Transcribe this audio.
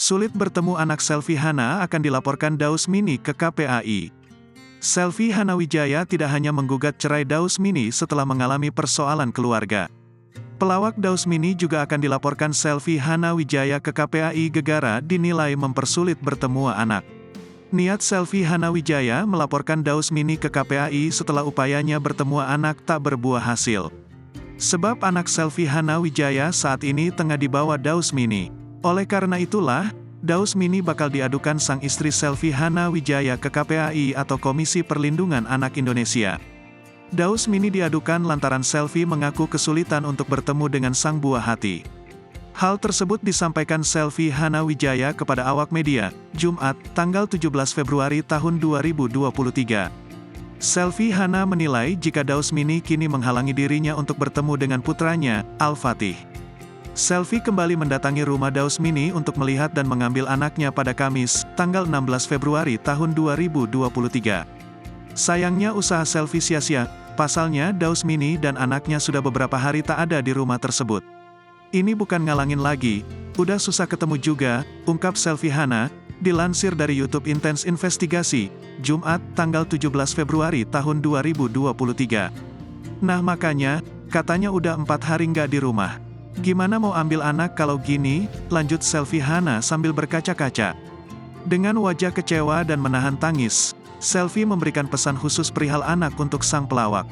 Sulit bertemu anak selfie Hana akan dilaporkan Daus Mini ke KPAI. Selfie Hana Wijaya tidak hanya menggugat cerai Daus Mini setelah mengalami persoalan keluarga. Pelawak Daus Mini juga akan dilaporkan selfie Hana Wijaya ke KPAI Gegara dinilai mempersulit bertemu anak. Niat selfie Hana Wijaya melaporkan Daus Mini ke KPAI setelah upayanya bertemu anak tak berbuah hasil. Sebab anak selfie Hana Wijaya saat ini tengah dibawa Daus Mini. Oleh karena itulah, Daus Mini bakal diadukan sang istri selfie Hana Wijaya ke KPAI atau Komisi Perlindungan Anak Indonesia. Daus Mini diadukan lantaran selfie mengaku kesulitan untuk bertemu dengan sang buah hati. Hal tersebut disampaikan selfie Hana Wijaya kepada awak media, Jumat, tanggal 17 Februari tahun 2023. Selfie Hana menilai jika Daus Mini kini menghalangi dirinya untuk bertemu dengan putranya, Al-Fatih. Selfie kembali mendatangi rumah Daus Mini untuk melihat dan mengambil anaknya pada Kamis, tanggal 16 Februari tahun 2023. Sayangnya usaha selfie sia-sia, pasalnya Daus Mini dan anaknya sudah beberapa hari tak ada di rumah tersebut. Ini bukan ngalangin lagi, udah susah ketemu juga, ungkap selfie Hana, dilansir dari YouTube Intens Investigasi, Jumat, tanggal 17 Februari tahun 2023. Nah makanya, katanya udah 4 hari nggak di rumah. Gimana mau ambil anak kalau gini, lanjut selfie Hana sambil berkaca-kaca. Dengan wajah kecewa dan menahan tangis, selfie memberikan pesan khusus perihal anak untuk sang pelawak.